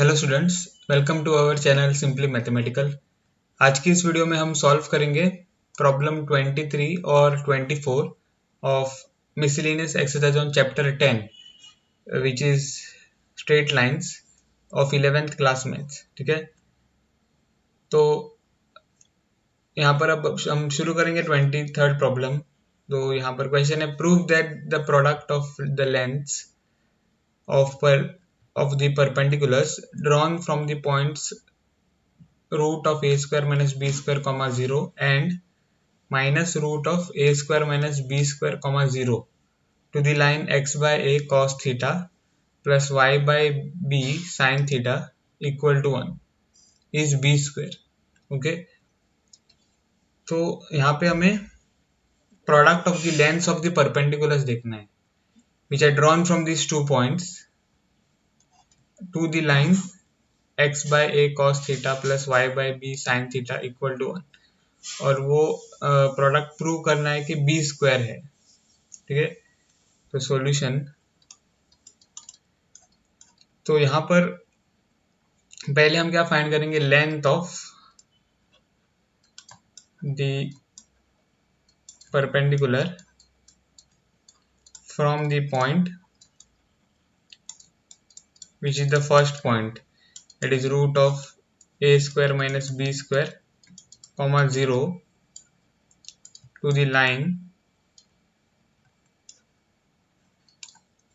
Hello students, welcome to our channel simply mathematical. आज की इस वीडियो में हम सॉल्व करेंगे प्रॉब्लम 23 और 24 of miscellaneous exercise on chapter 10 which is straight lines of 11th class maths. ठीक है, तो यहाँ पर अब हम शुरू करेंगे 23rd प्रॉब्लम। तो यहाँ पर क्वेश्चन है, prove that the product of the lengths of the perpendiculars drawn from the points root of a square minus b square comma 0 and minus root of a square minus b square comma 0 to the line x by a cos theta plus y by b sin theta equal to 1 is b square। Okay, तो यहाँ पे हमें product of the lengths of the perpendiculars देखना है which are drawn from these 2 points to the line x by a cos theta plus y by b sin theta equal to 1 और वो product prove करना है कि b square है। ठीक है, तो सॉल्यूशन, तो यहाँ पर पहले हम क्या फाइंड करेंगे, length of the perpendicular from the point which is the first point, that is root of a square minus b square comma 0 to the line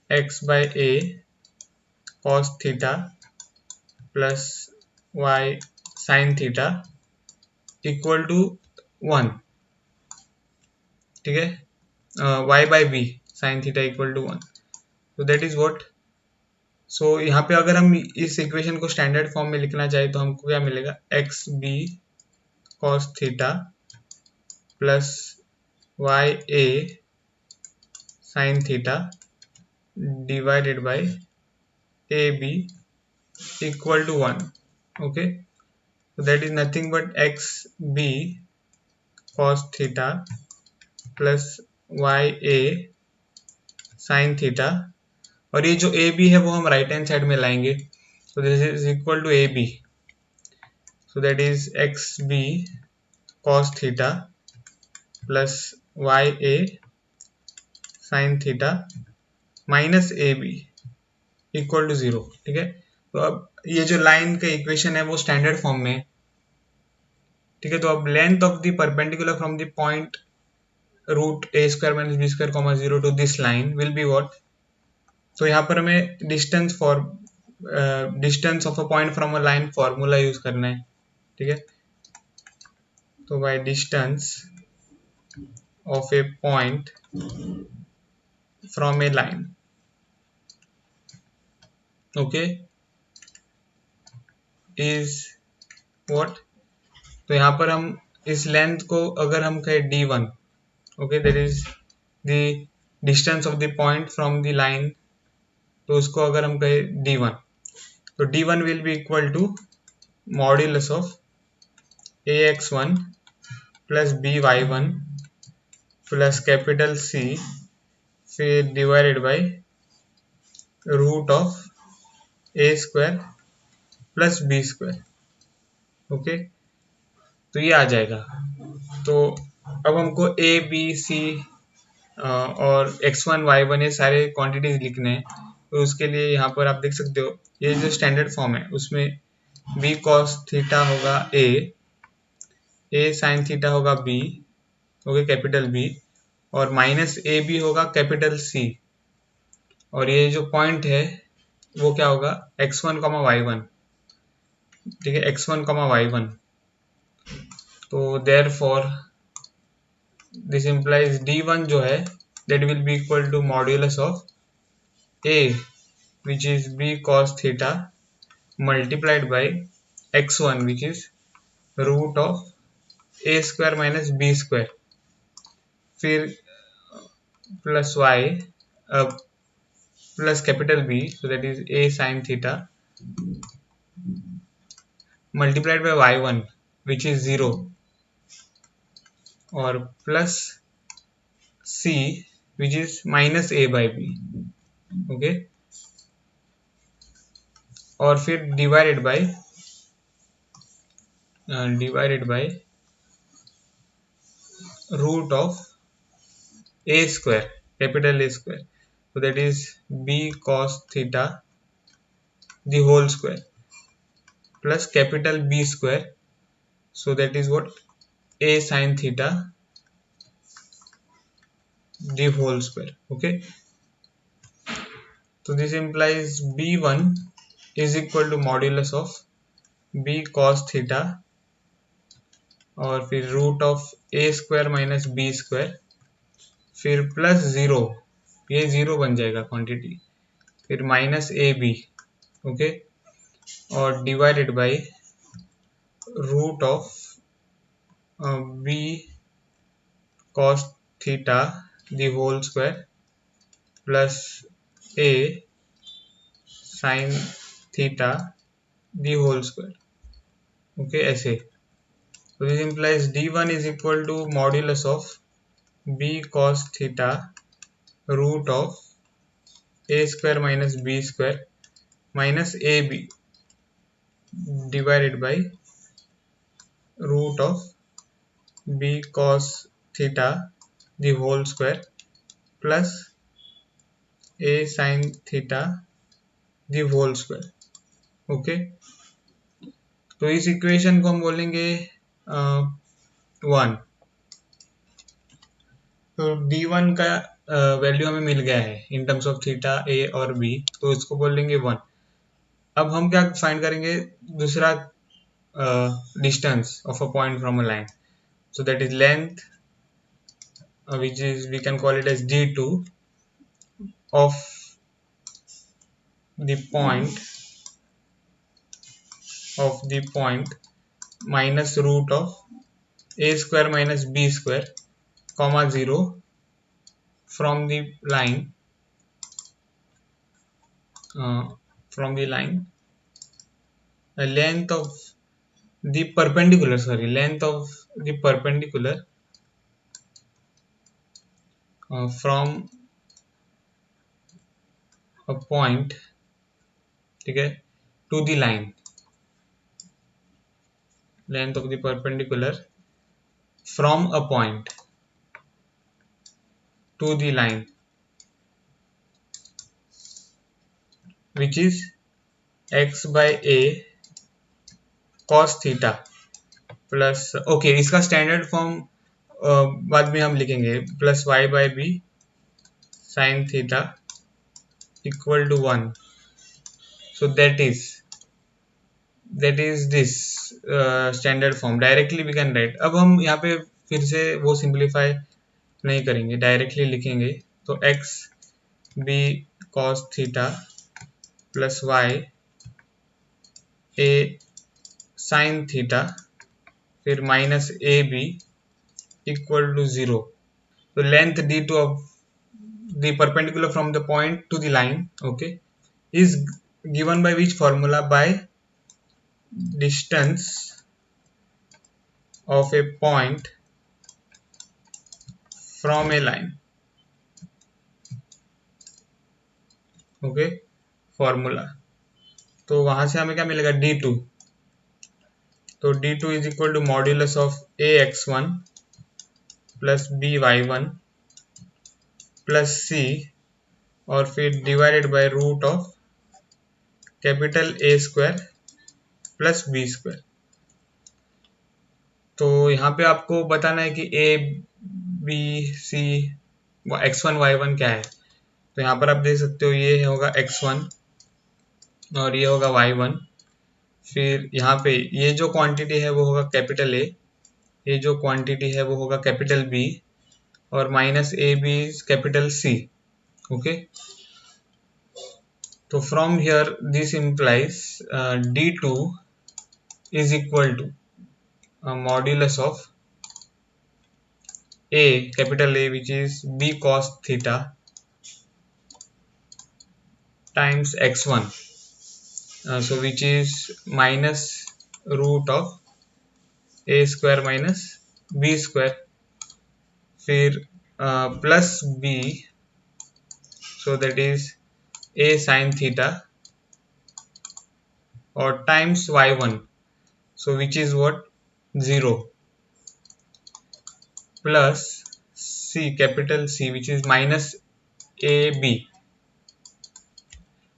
x by a cos theta plus y sin theta equal to 1। ठीक है, y by b sin theta equal to 1, so that is what। सो यहाँ पे अगर हम इस equation को standard form में लिखना चाहे तो हमको क्या मिलेगा, x b cos theta plus y a sine theta divided by a b equal to 1। Okay, so that is nothing but x b cos theta plus y a sine theta, और ये जो ए बी है वो हम right hand side में लाएंगे, so this is equal to ab, so that is xb cos theta plus ya sin theta minus ab equal to 0। ठीक है, तो अब ये जो लाइन का इक्वेशन है वो स्टैंडर्ड फॉर्म में है। ठीक है, तो अब length of the perpendicular from the point root a square minus B square comma 0 to this line will be what. तो यहाँ पर हमें distance of a point from a line formula use करना है। ठीक है, तो by distance of a point from a line, okay, is what. तो यहाँ पर हम इस लेंथ को अगर हम कहें d1, okay, that is the distance of the point from the line, तो उसको अगर हम कहें d1, तो d1 will be equal to modulus of ax1 plus by1 plus capital C फिर divided by root of A square plus b square. Okay, तो ये आ जाएगा। तो अब हमको ए बी सी और x1 y1 ये सारे क्वांटिटीज लिखने हैं, तो उसके लिए यहाँ पर आप देख सकते हो ये जो स्टैंडर्ड फॉर्म है उसमें b cos थीटा होगा a sin थीटा होगा b, ओके, कैपिटल B, और माइनस ए बी होगा कैपिटल C, और ये जो पॉइंट है वो क्या होगा, x1 y1। ठीक है, x1 y1, तो देयरफॉर दिस इंप्लाइज d1 जो है that will be equal to modulus of a which is b cos theta multiplied by x1 which is root of a square minus b square, फिर plus y plus capital B, so that is a sin theta multiplied by y1 which is 0 और plus C which is minus a by b। Okay, और फिर divided by root of A square, capital a square, so that is b cos theta the whole square plus capital B square, so that is what, a sin theta the whole square. Okay, so this implies b1 is equal to modulus of b cos theta और फिर root of A square minus B square, फिर plus zero, ये zero बन जाएगा quantity, फिर minus ए b, okay, और divided by root of b cos theta the whole square plus a sin theta the whole square. Okay, ऐसे. So this implies d1 is equal to modulus of b cos theta root of a square minus b square minus ab divided by root of b cos theta the whole square plus a sin theta the whole square. Okay, तो इस equation को हम बोलेंगे 1. तो d1 का value हमें मिल गया है in terms of theta a और b, तो इसको बोल देंगे 1. अब हम क्या फाइंड करेंगे, दूसरा distance of a point from a line, so that is length which is we can call it as d2 of the point minus root of a square minus b square comma 0 from the line length of the perpendicular from a point, ठीक है, to the line, length of the perpendicular from a point to the line which is x by a cos theta plus, okay, इसका standard form बाद में हम लिखेंगे, plus y by b sin theta equal to 1. so that is this standard form. Directly we can write. अब हम यहाँ पे फिर से वो सिंप्लीफाई नहीं करेंगे, डायरेक्टली लिखेंगे. तो x b cos theta प्लस y a sin theta फिर minus A b equal to 0. तो length d2 of the perpendicular from the point to the line, okay, is given by which formula? By distance of a point from a line. okay, formula. तो वहां से हमें क्या मिलेगा, d2. तो d2 is equal to modulus of a x1 plus b y1 plus c और फिर divided by root of capital A square plus b square. तो यहाँ पे आपको बताना है कि a b c x1 y1 क्या है. तो यहाँ पर आप देख सकते हो, ये होगा x1 और ये होगा y1. फिर यहाँ पे ये जो क्वांटिटी है वो होगा कैपिटल A, ये जो क्वांटिटी है वो होगा कैपिटल B और माइनस ए बी कैपिटल C. ओके, तो from here this implies d2 is equal to modulus of a, capital A, which is b cos theta times x1, so which is minus root of a square minus b square फिर plus b, so that is a sin theta और times y1, so which is what 0, plus c, capital C, which is minus ab,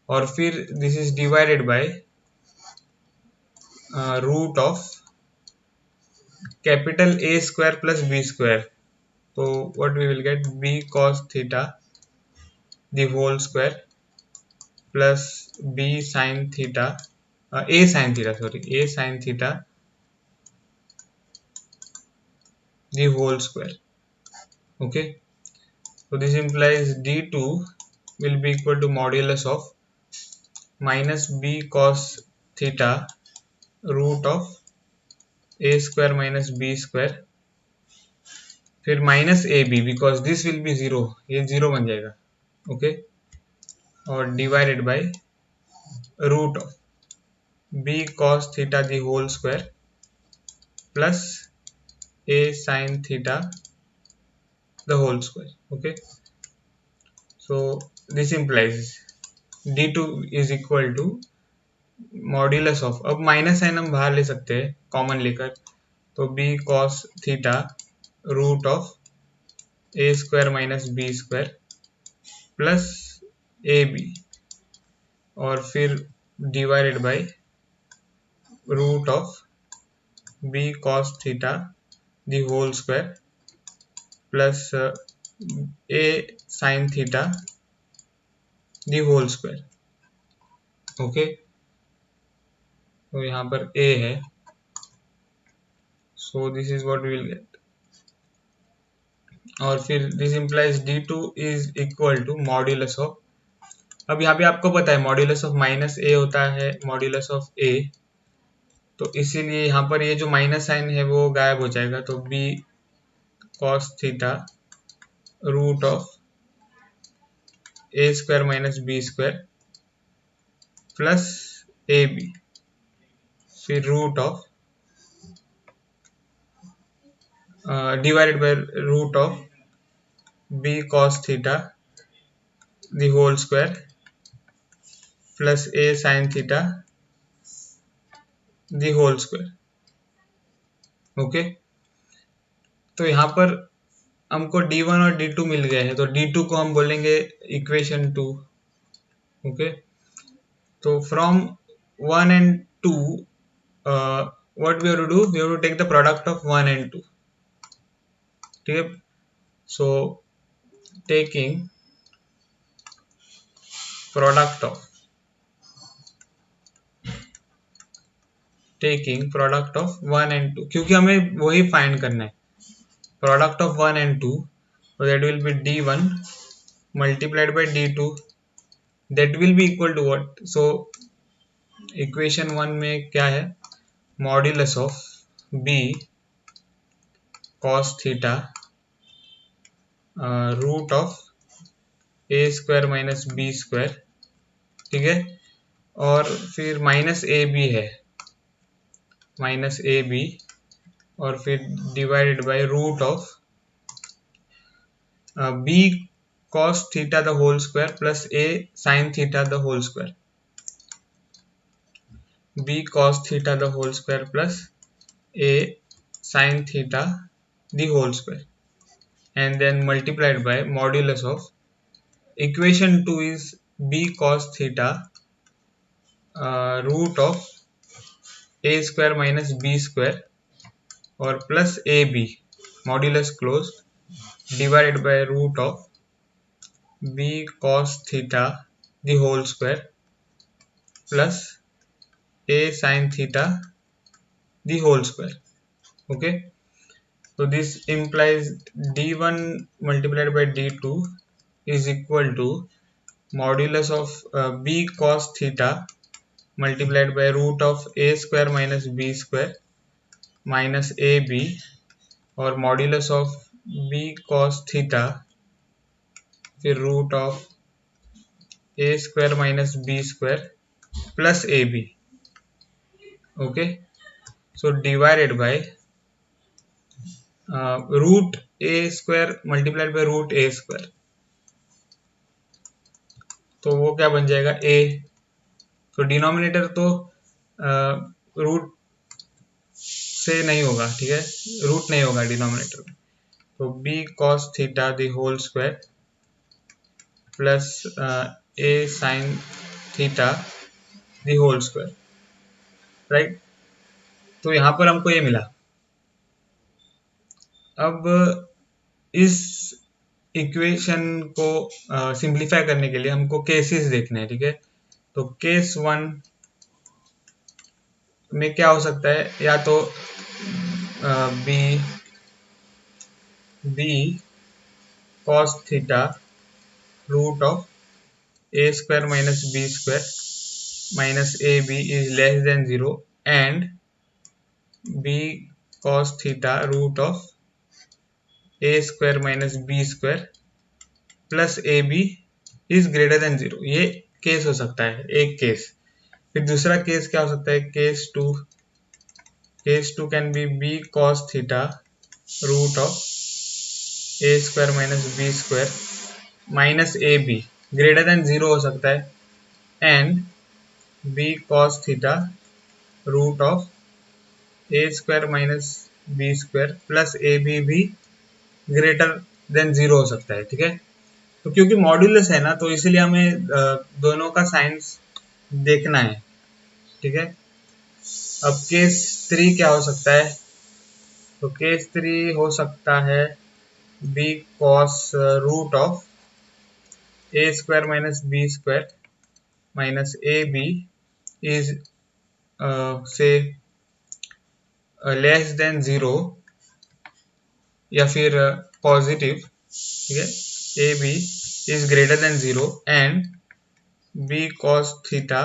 और फिर this is divided by root of capital A square plus B square. तो what we will get b cos theta the whole square plus b sin theta, a sin theta, sorry, a sin theta the whole square. Okay, so this implies d2 will be equal to modulus of minus b cos theta root of a square minus b square, फिर minus A b, because this will be zero, ये zero बन जाएगा. Okay, और divided by root of b cos theta the whole square plus a sin theta the whole square. Okay, so this implies d2 is equal to modulus of, अब minus sign हम बाहर ले सकते हैं common लेकर, तो b cos theta root of a square minus b square plus A b, और फिर divided by root of b cos theta the whole square plus a sin theta the whole square. Okay, तो यहाँ पर a है, so this is what we will get, और फिर this implies d2 is equal to modulus of, अब यहाँ पे आपको पता है मॉड्यूलस ऑफ माइनस a होता है मॉड्यूलस ऑफ a, तो इसीलिए यहाँ पर ये जो माइनस साइन है वो गायब हो जाएगा, तो b cos theta root of a square minus b square plus A B, फिर root of divided by root of b cos theta the whole square plus a sin theta the whole square. Okay, तो यहाँ पर हमको d1 और d2 मिल गए हैं, तो d2 को हम बोलेंगे इक्वेशन 2. ओके, तो from 1 and 2 what we have to do, we have to take the product of 1 and 2. ठीक है, so taking product of 1 and 2, क्योंकि हमें वही फाइंड करना है, product of 1 and 2, so that will be d1 multiplied by d2, that will be equal to what, so equation 1 में क्या है, modulus of b cos theta root of a square minus b square, ठीक है, और फिर minus ए b है, minus ए b, और फिर divided by root of b cos theta the whole square plus a sin theta the whole square, b cos theta the whole square plus a sin theta the whole square, and then multiplied by modulus of equation 2 is b cos theta root of a square minus b square और plus ab modulus closed divided by root of b cos theta the whole square plus a sin theta the whole square. Okay, so this implies d1 multiplied by d2 is equal to modulus of b cos theta multiplied by root of a square minus b square minus ab, और modulus of b cos theta फिर root of a square minus b square plus ab. Okay, so divided by root a square multiplied by root a square, तो वो क्या बन जाएगा a, तो denominator तो root से नहीं होगा, ठीक है, रूट नहीं होगा डिनोमिनेटर में। तो B cos theta the whole square plus A sine theta the whole square, right. तो यहाँ पर हमको ये मिला। अब इस इक्वेशन को सिंप्लीफाई करने के लिए हमको केसेस देखने हैं, ठीक है। तो केस 1 में क्या हो सकता है, या तो b b cos theta root of A square minus B square minus A b is less than 0 and b cos theta root of A square minus B square plus A b is greater than 0। ये case हो सकता है, एक case. फिर दूसरा case क्या हो सकता है, case 2 can be b cos theta root of A square minus B square minus A b greater than 0 हो सकता है and b cos theta root of A square minus B square plus A b भी greater than 0 हो सकता है, ठीक है। तो क्योंकि मॉड्यूलस है ना, तो इसलिए हमें दोनों का साइंस देखना है, ठीक है। अब केस 3 क्या हो सकता है, तो केस 3 हो सकता है b cos root of A square minus B square minus A b is से लेस देन 0 या फिर पॉजिटिव, ठीक है, a b is greater than 0 and b cos theta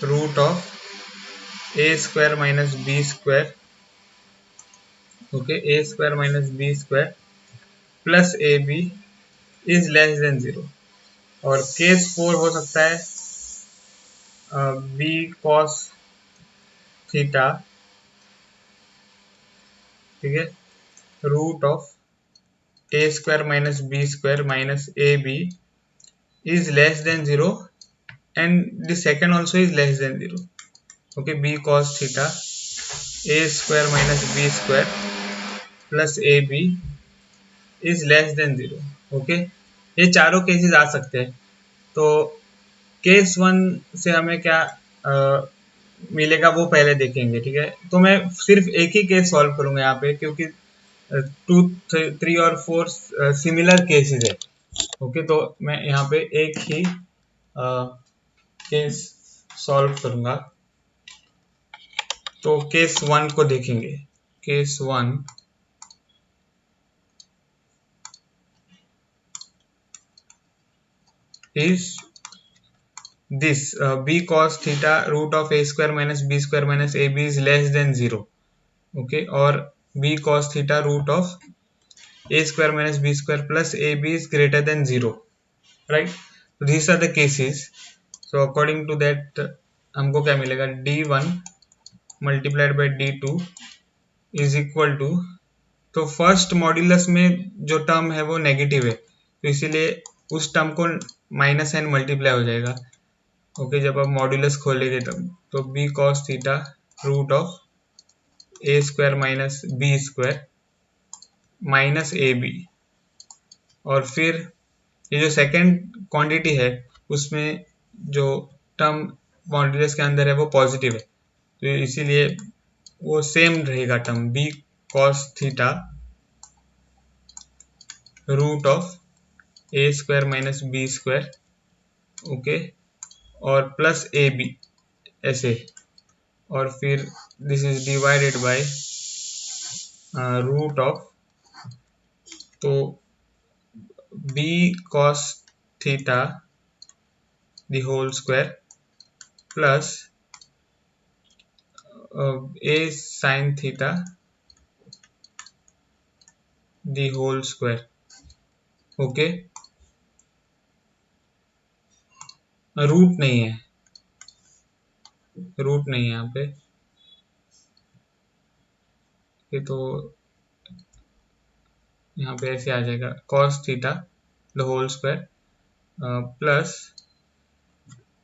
root of A square minus B square, okay, a square minus B square plus A b is less than 0। और case 4 हो सकता है b cos theta, ठीक है, root of A square minus B square minus A b is less than 0 and the second also is less than 0, okay, b cos theta a square minus b square plus ab is less than 0, okay। ये चारों cases आ सकते हैं। तो case 1 से हमें क्या मिलेगा वो पहले देखेंगे, ठीक है। तो मैं सिर्फ एक ही केस सॉल्व करूंगा यहाँ पे, क्योंकि 2 3 और 4 सिमिलर केसेस है, ओके। तो मैं यहाँ पे एक ही केस सॉल्व करूंगा। तो केस 1 को देखेंगे। Case 1 is this b cos theta root of a square minus b square minus ab is less than 0, okay, और b cos theta root of a square minus b square plus ab is greater than 0, right। so these are the cases। so according to that हमको क्या मिलेगा, d1 multiplied by d2 is equal to, तो first modulus में जो term है वो negative है, तो इसीलिए उस टर्म को माइनस एन मल्टीप्लाई हो जाएगा, ओके, जब आप मॉड्यूलस खोलेंगे तब। तो B cos theta root of A square minus B square minus A b, और फिर ये जो सेकेंड क्वांटिटी है उसमें जो टर्म मॉड्यूलस के अंदर है वो पॉजिटिव है, तो इसीलिए वो सेम रहेगा term B cos theta root of A square minus B square, okay, और प्लस ए बी ऐसे, और फिर this is divided by root of, तो B cos theta the whole square plus A sine theta the whole square, okay. Root नहीं है, root नहीं है यहाँ पे, ये तो यहाँ पे ऐसे आ जाएगा cos theta the whole square plus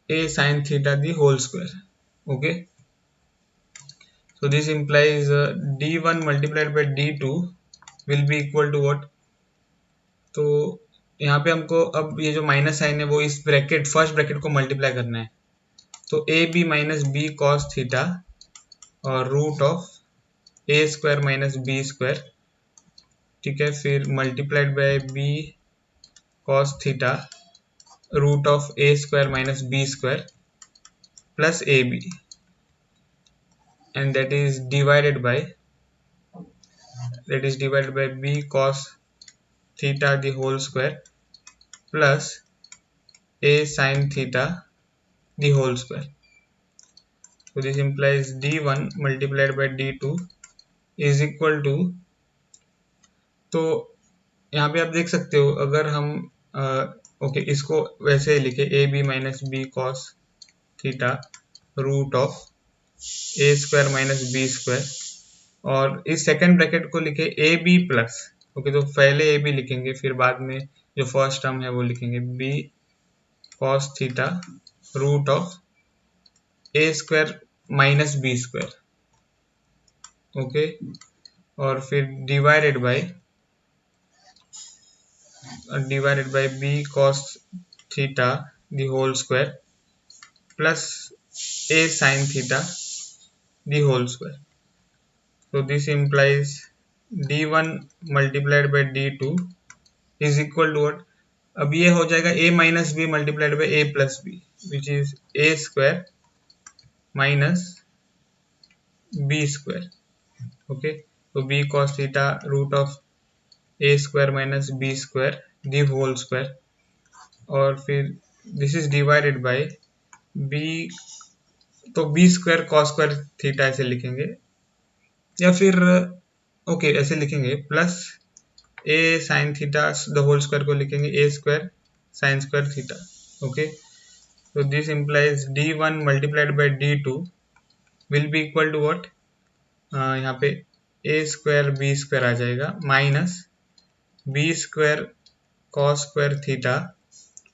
A sine theta the whole square, okay. So this implies d1 multiplied by d2 will be equal to what? तो यहाँ पे हमको अब ये जो माइनस साइन है वो इस ब्रैकेट फर्स्ट ब्रैकेट को मल्टीप्लाई करना है, तो A B minus B cos theta और root of A square minus B square, ठीक है, फिर multiplied by B cos theta root of A square minus B square plus A B, and that is divided by b cos theta the whole square plus a sin theta the whole square. So this implies d1 multiplied by d2 is equal to, तो यहाँ पे आप देख सकते हो अगर हम okay इसको वैसे लिखे a B minus B cos theta root of A square minus B square, और इस सेकंड ब्रैकेट को लिखे ए बी प्लस, ओके तो पहले ए बी लिखेंगे फिर बाद में जो फर्स्ट टर्म है वो लिखेंगे b cos theta root of A square minus B square, okay, और फिर divided by B cos theta the whole square plus A sine theta the whole square. So this implies d1 multiplied by d2 is equal to what? अब ये हो जाएगा a minus b multiplied by a plus b, which is a square minus b square. Okay, so b cos theta root of a square minus b square the whole square, और फिर this is divided by b, तो b square cos square theta ऐसे लिखेंगे या फिर okay ऐसे लिखेंगे plus A sine theta the whole square को लिखेंगे A square sine square theta. Okay, तो this implies d1 multiplied by d2 will be equal to what? यहाँ पे ए स्क्वायर बी स्क्वायर आ जाएगा minus B square cos square theta,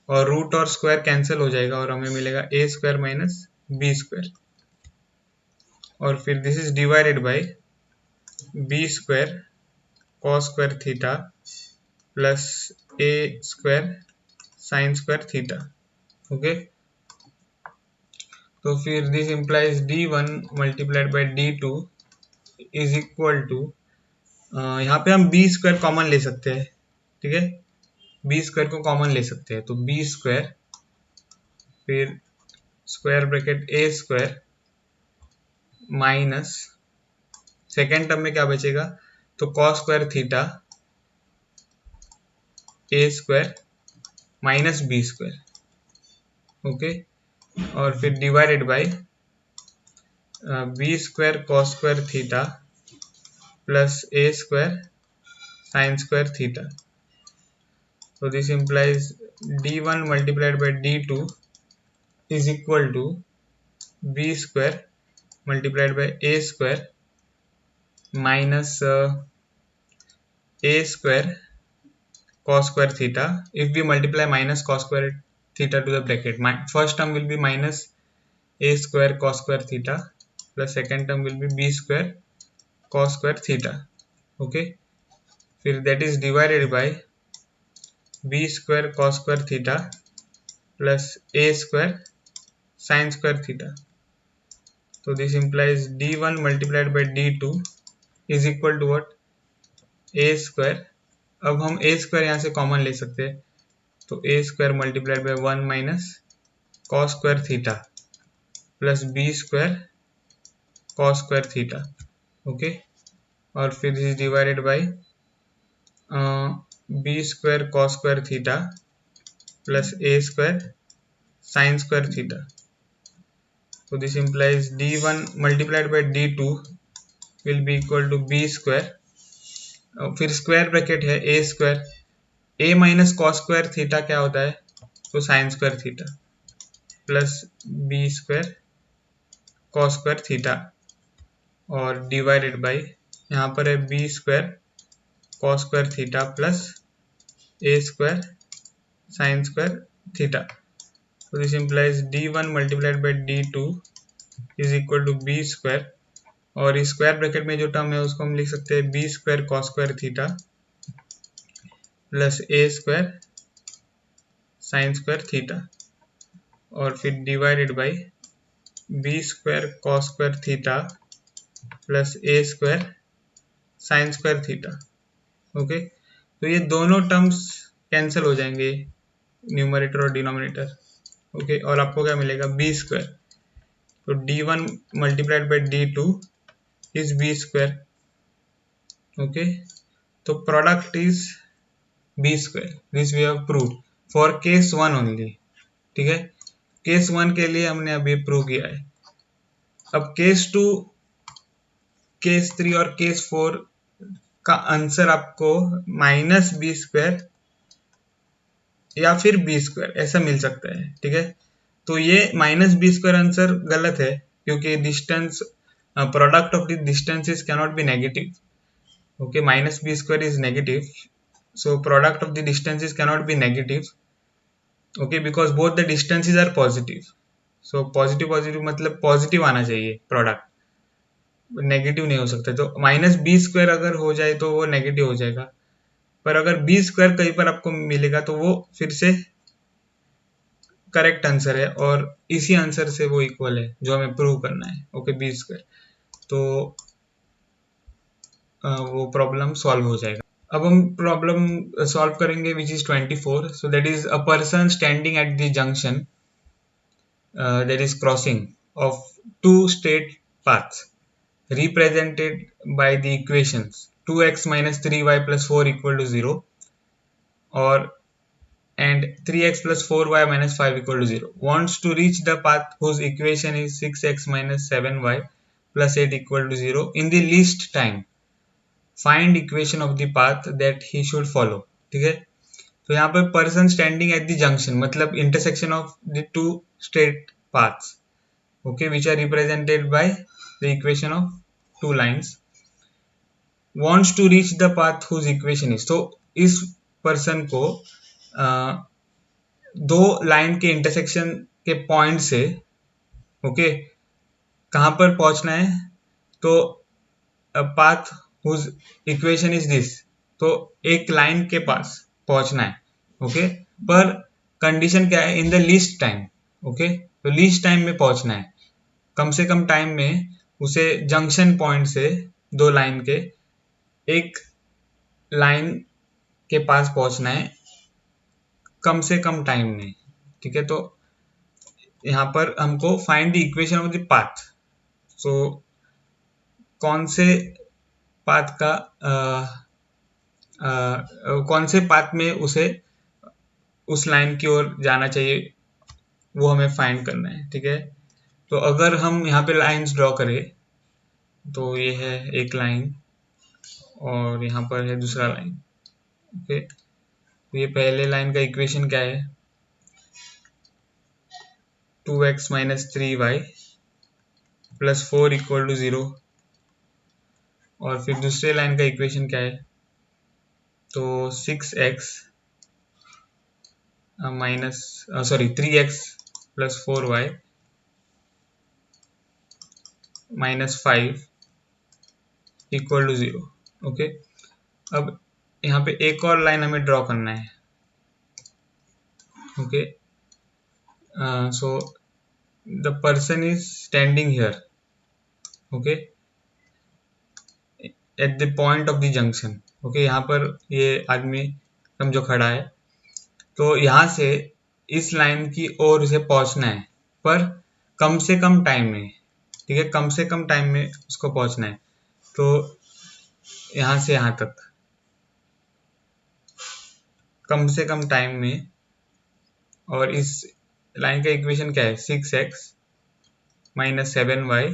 और root और square cancel हो जाएगा और हमें मिलेगा A square minus B square, और फिर this is divided by B square cos square theta plus A square sine square theta. Okay, तो फिर this implies d1 multiplied by d2 is equal to, यहाँ पे हम बी स्क्वायर कॉमन ले सकते हैं, ठीक है, बी स्क्वायर को कॉमन ले सकते हैं, तो बी स्क्वायर फिर square bracket A square minus second term में क्या बचेगा, तो cos square theta A square minus B square. Okay, और फिर divided by B square cos square theta plus A square sine square theta. So this implies d1 multiplied by d2 is equal to b square multiplied by a square minus a square cos square theta. If we multiply minus cos square theta to the bracket, my first term will be minus a square cos square theta plus second term will be b square cos square theta. Okay, फिर that is divided by b square cos square theta plus a square sin square theta. So this implies d1 multiplied by d2 is equal to what? a square. अब हम a square यहाँ से common ले सकते हैं, तो a square multiplied by 1 minus cos square theta plus b square cos square theta. Okay, और फिर this is divided by b square cos square theta plus a square sin square theta. So this implies d1 multiplied by d2 will be equal to b square, फिर square bracket है a square, a minus cos square theta क्या होता है, तो sign square theta plus b square cos square theta, और divided bye यहाँ पर है b square cos square theta plus a square sine square theta. So this implies d1 multiplied by d2 is equal to b square, और इस square bracket में जो term है उसको हम लिख सकते हैं B square cos square theta plus A square sine square theta, और फिर divided by B square cos square theta plus A square sine square theta. Okay, तो ये दोनों टर्म्स कैंसिल हो जाएंगे, न्यूमरेटर और डिनोमिनेटर। ओके, और आपको क्या मिलेगा बी स्क्वायर, तो d1 multiplied by d2 is B square. Okay, तो product is B square, this we have proved for case 1 only. ठीक है, केस 1 के लिए हमने अभी प्रूव किया है। अब केस 2, केस 3 और केस 4 का आंसर आपको माइनस बी स्क्वायर या फिर बी स्क्वायर ऐसा मिल सकता है। ठीक है, तो ये माइनस बी स्क्वायर आंसर गलत है, क्योंकि distance product of the distances cannot be negative. Okay, minus B square is negative, so product of the distances cannot be negative. Okay, because both the distances are positive, so positive positive मतलब positive आना चाहिए, product negative नहीं हो सकता। तो minus B square अगर हो जाए तो वो नेगेटिव हो जाएगा, पर अगर बी स्क्वायर कहीं पर आपको मिलेगा तो वो फिर से करेक्ट आंसर है, और इसी आंसर से वो इक्वल है जो हमें प्रूव करना है। ओके, बी स्क्वायर, तो वो प्रॉब्लम सॉल्व हो जाएगा। अब हम प्रॉब्लम सॉल्व करेंगे which is 24। So that is a person standing at the junction that is crossing of two straight paths represented by the equations 2x minus 3y plus 4 equal to 0 or and 3x plus 4y minus 5 equal to 0, wants to reach the path whose equation is 6x minus 7y plus 8 equal to 0 in the least time. Find equation of the path that he should follow. ठीक है, तो यहाँ पर person standing at the junction मतलब intersection of the two straight paths, okay, which are represented by the equation of two lines, wants to reach the path whose equation is, तो इस person को दो लाइन के intersection के point से okay कहाँ पर पहुंचना है, तो path whose equation is this, तो एक लाइन के पास पहुंचना है। ओके, पर कंडीशन क्या है, in the least time. Okay, तो लीस्ट टाइम में पहुंचना है, कम से कम टाइम में उसे जंक्शन पॉइंट से दो लाइन के एक लाइन के पास पहुंचना है कम से कम टाइम में। ठीक है, तो यहाँ पर हमको find the equation of the path, so कौन से पाथ का कौन से पाथ में उसे उस लाइन की ओर जाना चाहिए वो हमें फाइंड करना है। ठीक है, तो अगर हम यहाँ पे लाइंस ड्रॉ करें तो ये है एक लाइन और यहाँ पर है दूसरा लाइन। ओके, तो ये पहले लाइन का इक्वेशन क्या है, 2x minus 3y plus 4 equal to 0, और फिर दूसरे लाइन का इक्वेशन क्या है, तो 6x minus 3x plus 4y minus 5 equal to 0। Okay, अब यहाँ पे एक और लाइन हमें ड्रॉ करना है। Okay, so the person is standing here, okay, at the point of the junction. Okay, यहाँ पर ये आदमी समझो खड़ा है, तो यहाँ से इस लाइन की ओर उसे पहुंचना है, पर कम से कम टाइम में। ठीक है, कम से कम टाइम में उसको पहुंचना है, तो यहाँ से यहाँ तक कम से कम टाइम में, और इस लाइन का इक्वेशन क्या है, 6x minus 7y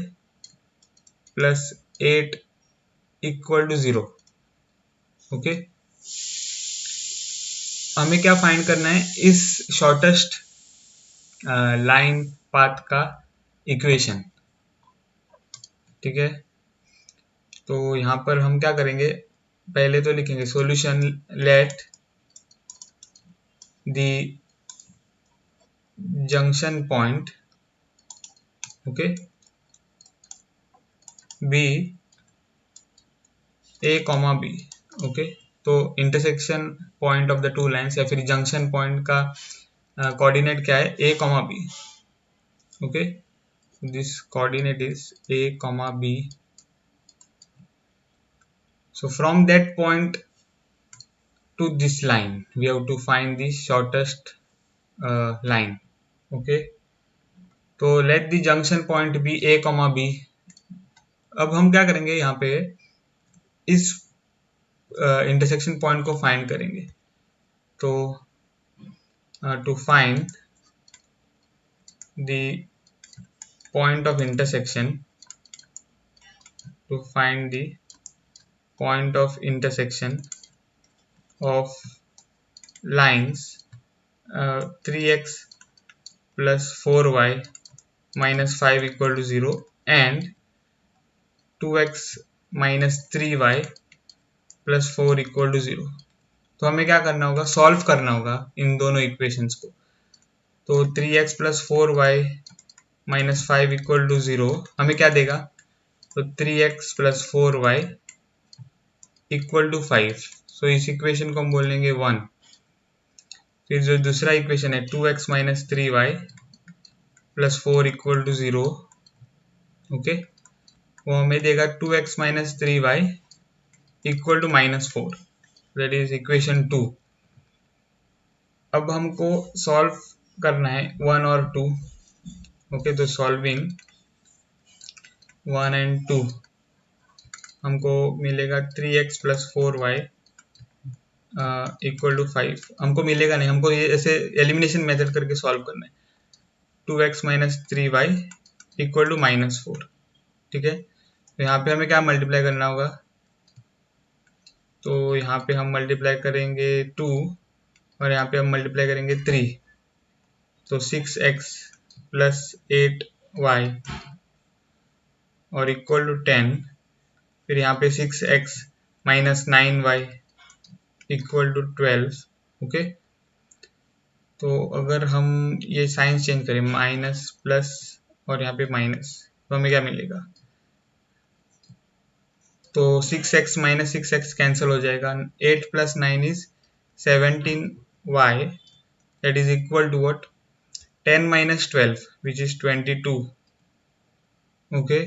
plus 8 equal to 0। Okay, हमें क्या फाइंड करना है, इस शॉर्टेस्ट लाइन पाथ का इक्वेशन। ठीक है, तो यहाँ पर हम क्या करेंगे, पहले तो लिखेंगे solution let the junction point, okay, be A comma B. Okay, तो intersection point of the two lines या फिर जंक्शन पॉइंट का कोऑर्डिनेट क्या है, A comma B. Okay, this coordinate is a comma b. So from that point to this line we have to find the shortest line. Okay, तो let the junction point be a comma b. अब हम क्या करेंगे, यहाँ पे इस intersection point को find करेंगे। तो to find the point of intersection, to find the point of intersection of lines 3x plus 4y minus 5 equal to 0 and 2x minus 3y plus 4 equal to 0। तो हमें क्या करना होगा, सॉल्व करना होगा इन दोनों इक्वेशंस को। तो 3x plus 4y minus 5 equal to 0 हमें क्या देगा, तो 3x plus 4y equal to 5। सो इस इक्वेशन को हम बोलेंगे 1। फिर जो दूसरा इक्वेशन है 2x minus 3y plus 4 equal to 0, okay, वो हमें देगा 2x minus 3y equal to minus 4, that is equation 2। अब हमको सॉल्व करना है 1 और 2। ओके, तो सॉल्विंग 1 एंड 2 हमको मिलेगा 3x plus 4y equal to 5। हमको मिलेगा नहीं, हमको ये ऐसे एलिमिनेशन मेथड करके सॉल्व करना है। 2x minus 3y equal to minus 4। ठीक है, तो यहाँ पे हमें क्या मल्टीप्लाई करना होगा, तो यहाँ पे हम मल्टीप्लाई करेंगे 2 और यहाँ पे हम मल्टीप्लाई करेंगे 3। तो 6x प्लस 8y और इक्वल टू 10। फिर यहाँ पे 6x minus 9y equal to 12। Okay, तो अगर हम ये साइन चेंज करें माइनस प्लस और यहाँ पे माइनस, तो हमें क्या मिलेगा, तो 6x माइनस 6x कैंसिल हो जाएगा। 8 plus 9 is 17y that is equal to what, 10 minus 12 which is 22। Okay,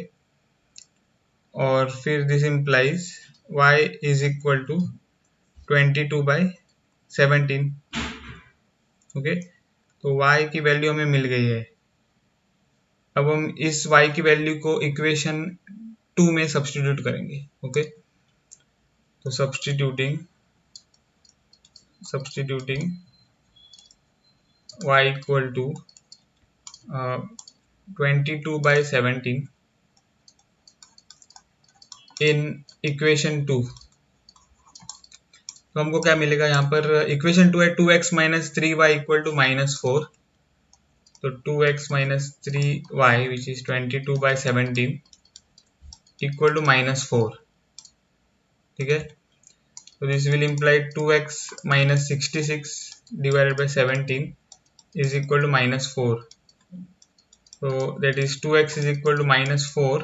और फिर this implies y is equal to 22 by 17। Okay, तो y की वैल्यू हमें मिल गई है। अब हम इस y की वैल्यू को इक्वेशन 2 में सब्स्टिट्यूट करेंगे। ओके, तो substituting y equal to 22 by 17 in equation 2। तो हमको क्या मिलेगा, यहाँ पर इक्वेशन 2 है 2x minus 3y equal to minus 4। तो 2x minus 3y which is 22 by 17 equal to minus 4। ठीक है, तो this will imply 2x minus 66 divided by 17 is equal to minus 4. So that is 2x is equal to minus 4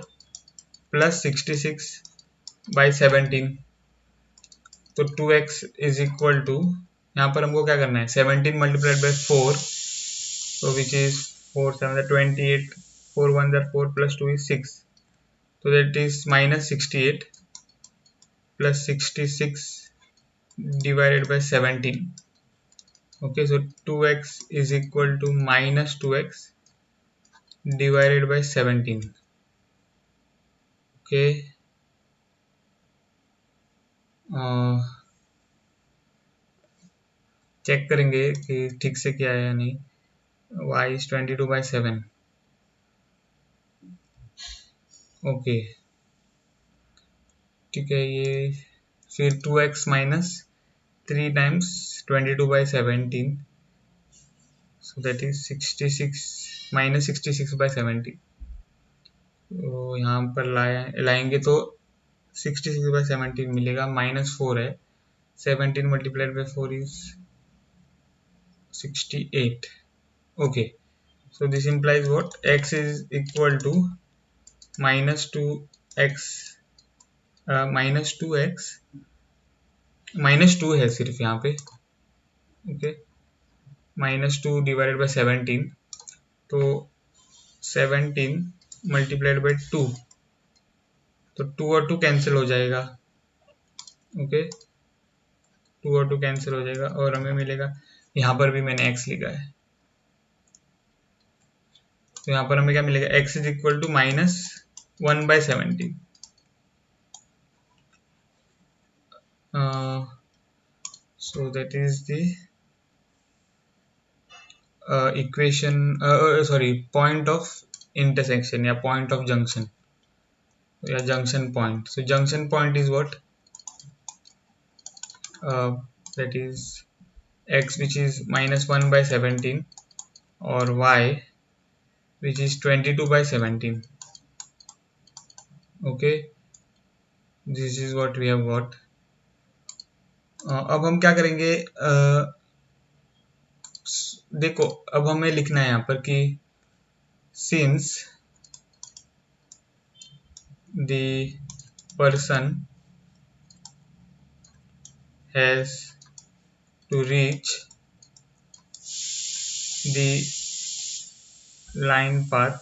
plus 66 by 17. तो 2x is equal to, यहाँ पर हमको क्या करना है, 17 multiplied by 4, so which is 4 7 28, 4 1 4 plus 2 is 6, so that is minus 68 plus 66 divided by 17. Okay, so 2x is equal to minus 2x divided by 17. Okay, check करेंगे कि ठीक से क्या है या नहीं। y is 22 by 7। ओके, ठीक है, ये फिर 2x minus 3 times 22 by 17, so that is 66 minus 66 by 17। तो यहाँ पर लाएंगे तो 66 by 17 मिलेगा, माइनस 4 है, 17 multiplied by 4 is 68। okay, so this implies what, x is equal to minus 2 x -2x, -2 है सिर्फ यहाँ पे, ओके, -2 डिवाइडेड बाई 17, तो 17 मल्टीप्लाइड बाई 2, तो 2 और 2 कैंसिल हो जाएगा, ओके, 2 और 2 कैंसिल हो जाएगा और हमें मिलेगा, यहाँ पर भी मैंने x लिखा है, तो यहाँ पर हमें क्या मिलेगा, x is equal to -1/17। So that is the equation, sorry, point of intersection या point of junction या junction point. So junction point is what? That is x which is -1/17 or y which is 22/17. Okay, this is what we have got. अब हम क्या करेंगे, देखो अब हमें लिखना है यहाँ पर कि since the person has to reach the line path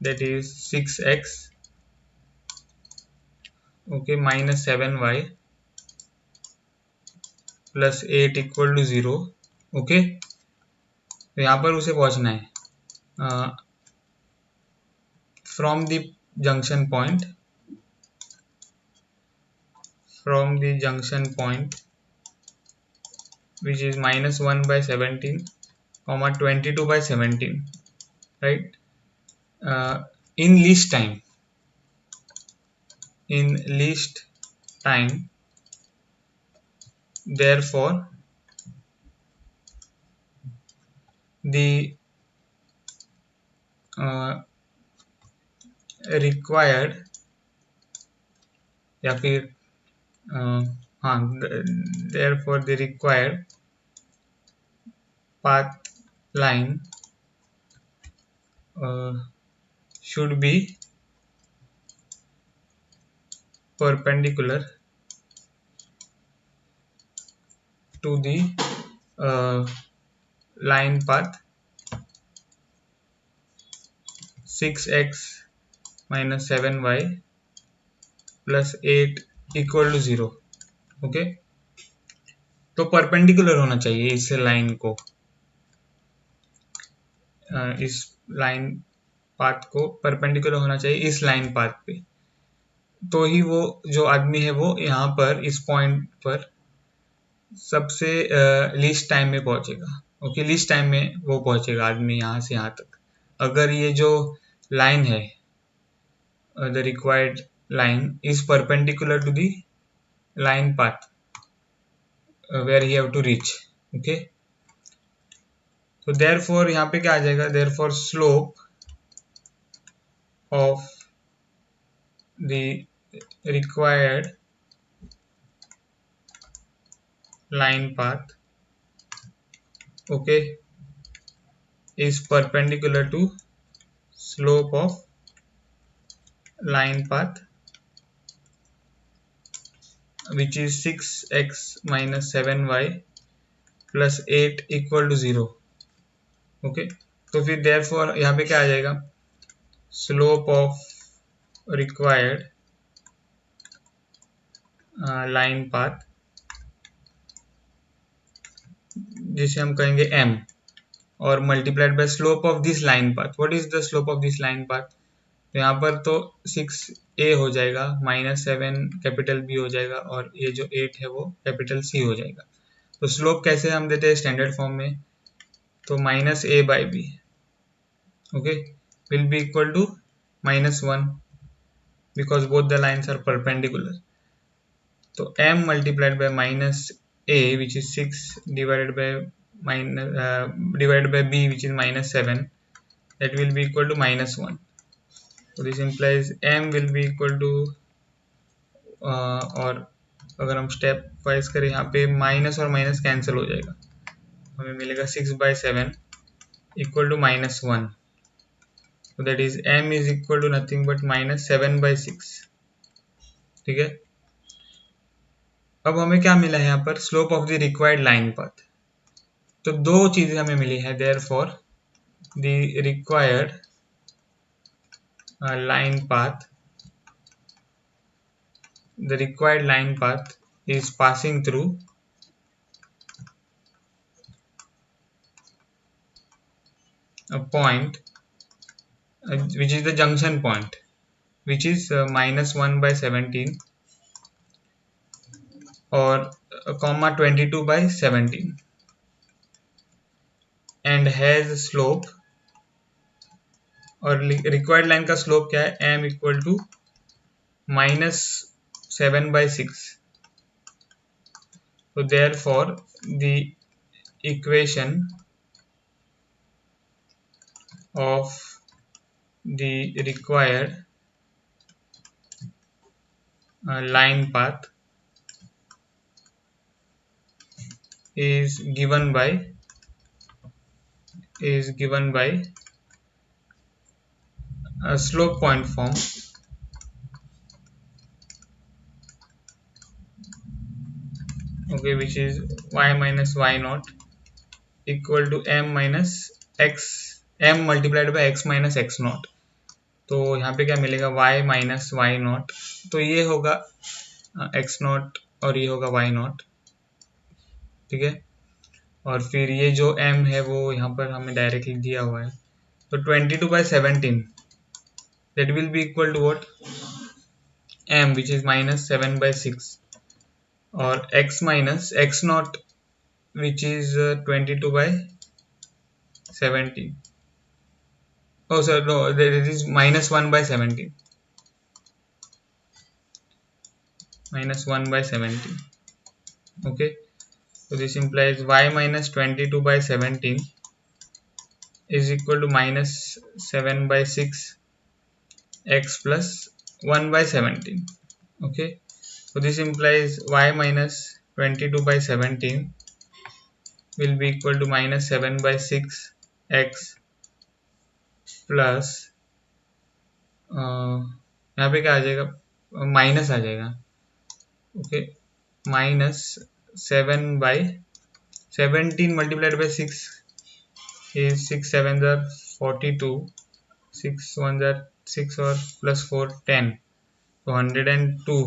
that is 6x, okay, -7y plus 8 equal to 0, okay, तो यहाँ पर उसे पहुँचना है from the junction point, which is -1/17, 22/17, right, in least time, therefore the required या फिर हाँ, therefore the required path line should be perpendicular to the line path 6x minus 7y plus 8 equal to 0, okay, तो perpendicular होना चाहिए इस line को, इस line path को परपेंडिकुलर होना चाहिए इस लाइन पाथ पे, तो ही वो जो आदमी है वो यहाँ पर इस पॉइंट पर सबसे लीस्ट टाइम में पहुंचेगा, ओके, लीस्ट टाइम में वो पहुंचेगा आदमी यहाँ से यहाँ तक, अगर ये जो लाइन है the required line is perpendicular to the line path where he have to reach, okay, so therefore यहाँ पे क्या आ जाएगा, therefore slope of the required line path, okay, is perpendicular to slope of line path which is 6x minus 7y plus 8 equal to 0, okay, तो फिर therefore यहाँ पे क्या आ जाएगा, slope of required line path जिसे हम कहेंगे m और multiplied by slope of this line path, what is the slope of this line path, तो यहाँ पर तो 6a हो जाएगा, -7 कैपिटल B हो जाएगा और ये जो 8 है वो कैपिटल C हो जाएगा, तो स्लोप कैसे हम देते हैं स्टैंडर्ड फॉर्म में, तो -a/b, okay, will be equal to -1 because both the lines are perpendicular, तो m multiplied by -a which is 6 divided by b which is -7, that will be equal to -1, so this implies m will be equal to और अगर हम step wise करें यहाँ पे minus और minus cancel हो जाएगा, हमें मिलेगा 6/7 equal to -1, So that is m is equal to nothing but minus 7/6. ठीक है, अब हमें क्या मिला है यहाँ पर, slope of the required line path. तो दो चीजें हमें मिली है, therefore the required line path, the required line path is passing through a point which is the junction point, which is -1/17 or comma 22/17 and has slope, और required line का slope क्या है, m equal to -7/6. So therefore the equation of the required line path is given by a slope point form, okay, which is y minus y naught equal to m minus x, m multiplied by x minus x naught. तो यहाँ पे क्या मिलेगा, y minus why not, तो ये होगा x not और ये होगा y नॉट, ठीक है। और फिर ये जो m है वो यहाँ पर हमें डायरेक्टली दिया हुआ है, तो 22/17 that will be equal to what, m which is -7/6 और x minus x naught which is 22/17. Oh sir, no, there is -1/17. -1/17. Okay, so this implies y minus 22/17 is equal to -7/6 x plus 1/17. Okay, so this implies y minus 22/17 will be equal to -7/6 x plus यहाँ पे क्या आ जाएगा, minus आ जाएगा, okay, -7/17 multiplied by 6 is 6 7 are 42, 6 1 are 6 और plus 4 10, so 102.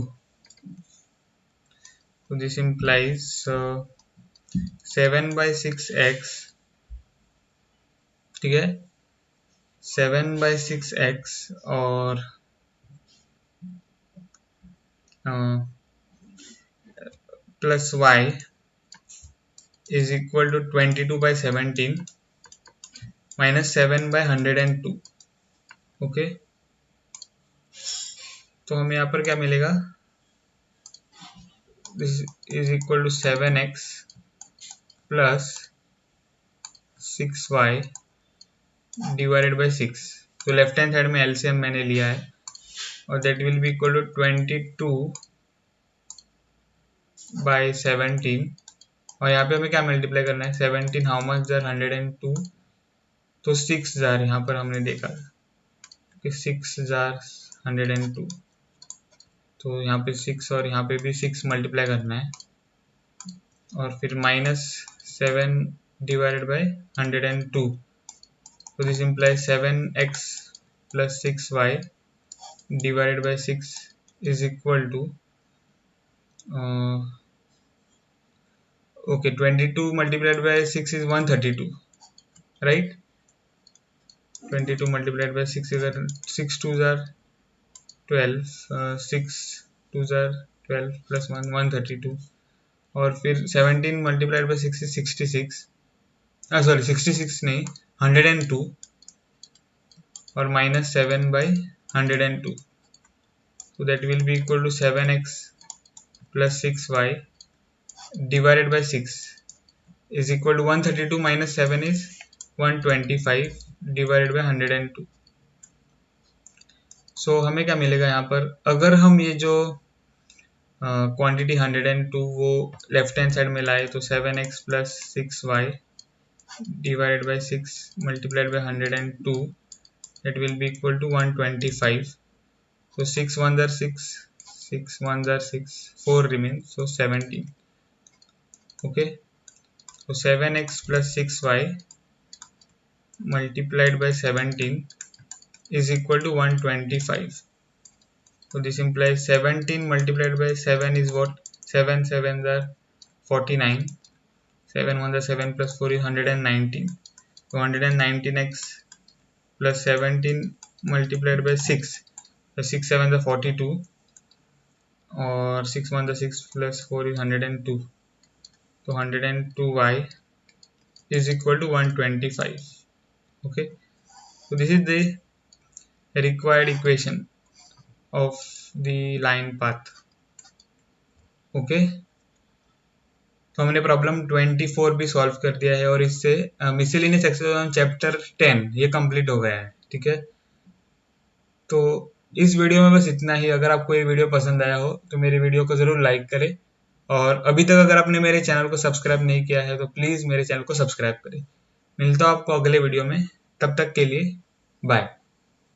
So this implies 7/6x, ठीक है, 7/6x और plus y is equal to 22/17 minus 7/102. Okay, तो हमें यहाँ पर क्या मिलेगा, this is equal to 7x plus 6y divided by 6. तो लेफ्ट हैंड साइड में एलसीएम मैंने लिया है और that will be equal to 22/17 और यहाँ पे हमें क्या मल्टीप्लाई करना है, 17 हाउ मच जार 102, तो 6 जार यहाँ पर हमने देखा कि 6 जार 102, तो यहाँ पे 6 और यहाँ पे भी 6 मल्टीप्लाई करना है और फिर -7 divided by 102. So this implies 7x plus 6y divided by 6 is equal to okay, 22 multiplied by 6 is 132, right? 22 multiplied by 6 is 6 2s are 12, 6 2s are 12 plus 1 132 और फिर 17 multiplied by 6 is 66, sorry 66 नहीं 102 और -7/102, so that will be equal to 7x plus 6y divided by 6 is equal to 132 minus 7 is 125 divided by 102. so हमें क्या मिलेगा यहाँ पर, अगर हम ये जो क्वांटिटी 102 वो लेफ्ट हैंड साइड में लाए तो 7x plus 6y divided by 6 multiplied by 102 that will be equal to 125. So 6 1s are 6, 6 1s are 6, 4 remains, so 17. Okay, so 7x plus 6y multiplied by 17 is equal to 125. So this implies 17 multiplied by 7 is what? 7 7s are 49. 7 1s are 7 plus 4 is 119. So 119x plus 17 multiplied by 6. So 6 7s are 42. Or 6 1s are 6 plus 4 is 102. So 102y is equal to 125. Okay. So this is the required equation of the line path. Okay, तो हमने problem 24 भी solve कर दिया है और इससे miscellaneous exercise chapter 10 ये complete हो गया है। ठीक है, तो इस वीडियो में बस इतना ही। अगर आपको ये वीडियो पसंद आया हो तो मेरे वीडियो को ज़रूर लाइक करें, और अभी तक अगर आपने मेरे चैनल को सब्सक्राइब नहीं किया है तो प्लीज़ मेरे चैनल को सब्सक्राइब करें। मिलता हूँ आपको अगले वीडियो में, तब तक के लिए बाय।